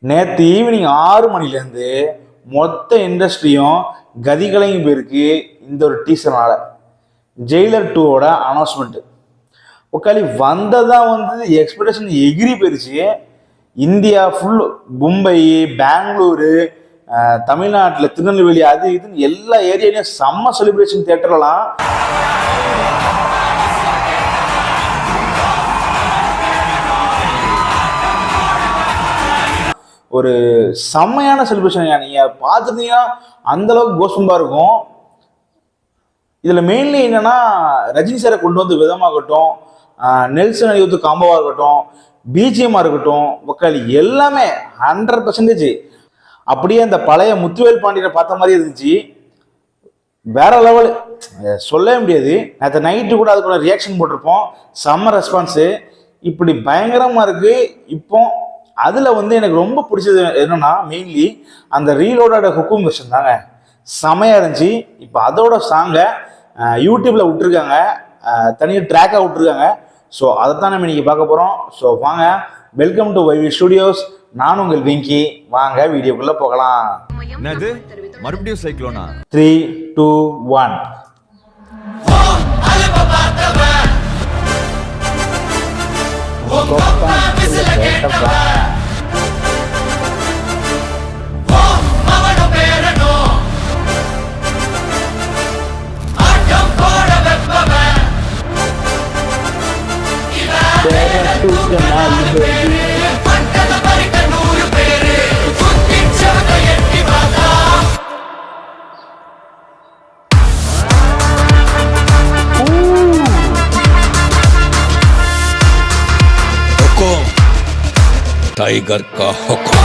நேற்று ஈவினிங் 6 மணிலேருந்து மொத்த இண்டஸ்ட்ரியும் கதிகளையும் போயிருக்கு இந்த ஒரு டீசர்னால. ஜெயிலர் 2ஓட அனௌன்ஸ்மெண்ட்டு உக்காலி வந்ததான் வந்து எக்ஸ்பெக்டேஷன் எகிரி போயிடுச்சு. இந்தியா ஃபுல், மும்பை, பெங்களூரு, தமிழ்நாட்டில் திருநெல்வேலி, அது இதுன்னு எல்லா ஏரியாலையும் செம்ம செலிப்ரேஷன். தியேட்டர்லாம் ஒரு செம்மையான செலிப்ரேஷன். நீங்கள் பார்த்துருந்தீங்கன்னா அந்தளவுக்கு கோஸ்பம்பாக இருக்கும். இதில் மெயின்லி என்னென்னா ரஜினி சாரை கொண்டு வந்து விதமாகட்டும், நெல்சன் அடிவத்து காம்போவாக இருக்கட்டும், பிஜிஎம்மாக இருக்கட்டும், வக்காலி எல்லாமே 100%. அப்படியே அந்த பழைய முத்துவேல் பாண்டியனை பார்த்த மாதிரி இருந்துச்சு. வேற லெவல், சொல்லவே முடியாது. நேற்று நைட்டு கூட அதுக்குள்ள ரியாக்ஷன் போட்டிருப்போம், செம்ம ரெஸ்பான்ஸு. இப்படி பயங்கரமாக இருக்குது. இப்போ அதில் வந்து எனக்கு ரொம்ப பிடிச்சது என்னன்னா மெயின்லி அந்த ரீலோடோட ஹுக்கும் வெர்ஷன் தாங்க, செமையாக இருந்துச்சு. இப்போ அதோட சாங்கை யூடியூப்பில் விட்டுருக்காங்க, தனியாக ட்ராக்காக விட்டுருக்காங்க. ஸோ அதைத்தான் நம்ம இன்னைக்கு பார்க்க போகிறோம். ஸோ வாங்க, வெல்கம் டு வைவி ஸ்டுடியோஸ். நான் உங்கள் வெங்கி. வாங்க வீடியோக்குள்ளே போகலாம். என்னது மறுபடியும் சைக்ளோனா? 3, 2, 1. टाइगर का हुक्म।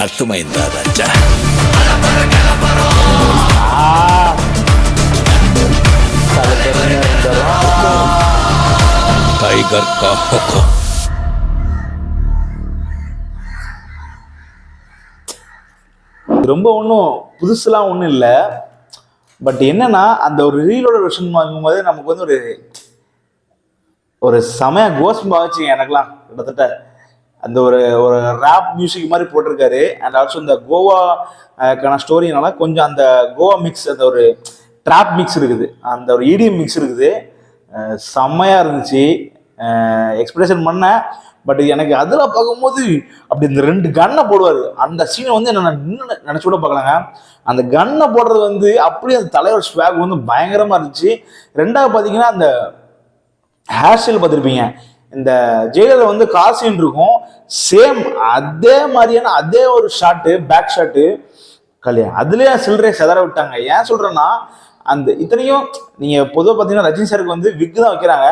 అర్థమైందా రాజా? టైగర్ కా హుకుమ్. ரொம்ப ஒன்றும் புதுசுலாம் ஒன்றும் இல்லை. பட் என்னன்னா அந்த ஒரு ரீலோட வெர்ஷன் வாங்கும்போது நமக்கு வந்து ஒரு செமையா கோஸ்பம்பா வச்சுங்க. எனக்குலாம் கிட்டத்தட்ட அந்த ஒரு ரேப் மியூசிக் மாதிரி போட்டிருக்காரு. அண்ட் ஆல்சோ இந்த கோவாக்கான ஸ்டோரினால கொஞ்சம் அந்த கோவா மிக்ஸ், அந்த ஒரு ட்ராப் மிக்ஸ் இருக்குது, அந்த ஒரு இடிஎம் மிக்ஸ் இருக்குது. செம்மையாக இருந்துச்சு, எக்ஸ்பிரஷன் பண்ணேன். பட் எனக்கு அதில் பார்க்கும்போது அப்படி இந்த 2 கன்னை போடுவார். அந்த சீனை வந்து என்ன நினச்சி கூட பார்க்கலாங்க. அந்த கன்னை போடுறது வந்து அப்படியே அந்த தலைவர் ஸ்வாக் வந்து பயங்கரமாக இருந்துச்சு. ரெண்டாவது பார்த்தீங்கன்னா அந்த ஹேர் ஸ்டைல் பார்த்துருப்பீங்க. இந்த ஜெயிலரில் வந்து காசின் இருக்கும், சேம் அதே மாதிரியான அதே ஒரு ஷாட்டு, பேக் ஷாட்டு கல்யாணம். அதுலேயே சில்லறையை செதற விட்டாங்க. ஏன் சொல்கிறேன்னா, அந்த இத்தனையும் நீங்கள் பொதுவாக பார்த்தீங்கன்னா ரஜினி சாருக்கு வந்து விக் தான் வைக்கிறாங்க.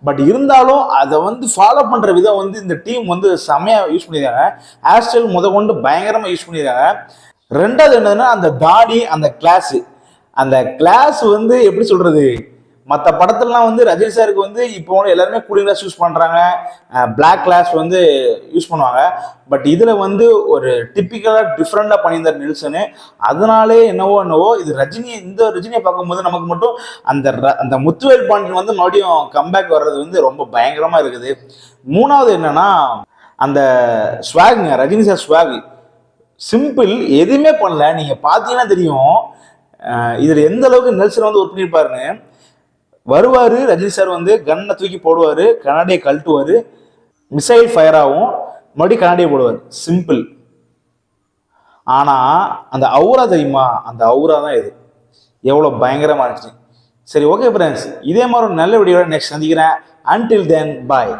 பட் இருந்தாலும் அதை வந்து ஃபாலோ பண்ணுற விதம் வந்து இந்த டீம் வந்து செம்மையாக யூஸ் பண்ணியிருக்காங்க. ஹேர் ஸ்டைல் கொண்டு பயங்கரமாக யூஸ் பண்ணியிருக்காங்க. ரெண்டாவது என்னதுன்னா அந்த தாடி, அந்த கிளாஸ் வந்து எப்படி சொல்கிறது, மற்ற படத்துலலாம் வந்து ரஜினி சாருக்கு வந்து இப்போ எல்லாருமே கூலிங் கிளாஸ் யூஸ் பண்ணுறாங்க, பிளாக் கிளாஸ் வந்து யூஸ் பண்ணுவாங்க. பட் இதில் வந்து ஒரு டிப்பிக்கலாக டிஃப்ரெண்டாக பண்ணியிருந்தார் நெல்சனு. அதனாலே என்னவோ இது இந்த ரஜினியை பார்க்கும்போது நமக்கு மட்டும் அந்த முத்துவேல் பாண்டியன் வந்து மறுபடியும் கம்பேக் வர்றது வந்து ரொம்ப பயங்கரமாக இருக்குது. மூணாவது என்னன்னா அந்த ஸ்வாகுங்க, ரஜினி சார் ஸ்வாக் சிம்பிள், எதுவுமே பண்ணல. நீங்கள் பார்த்தீங்கன்னா தெரியும் இதில் எந்த அளவுக்கு நெல்சன் வந்து ஒர்க் பண்ணியிருப்பாருன்னு. வருவார் ரஜினி சார் வந்து கன்னை தூக்கி போடுவார், கண்ணாடியை கழட்டுவார், மிசைல் ஃபயர் ஆகும், மறுபடியும் கண்ணாடியை போடுவார். சிம்பிள். ஆனால் அந்த அவுரா தெரியுமா, அந்த அவுரா தான் இது எவ்வளோ பயங்கரமாக இருந்துச்சு. சரி, ஓகே ஃப்ரெண்ட்ஸ், இதே மாதிரி ஒரு நல்ல வீடியோட நெக்ஸ்ட் சந்திக்கிறேன். அன்டில் தென் பாய்.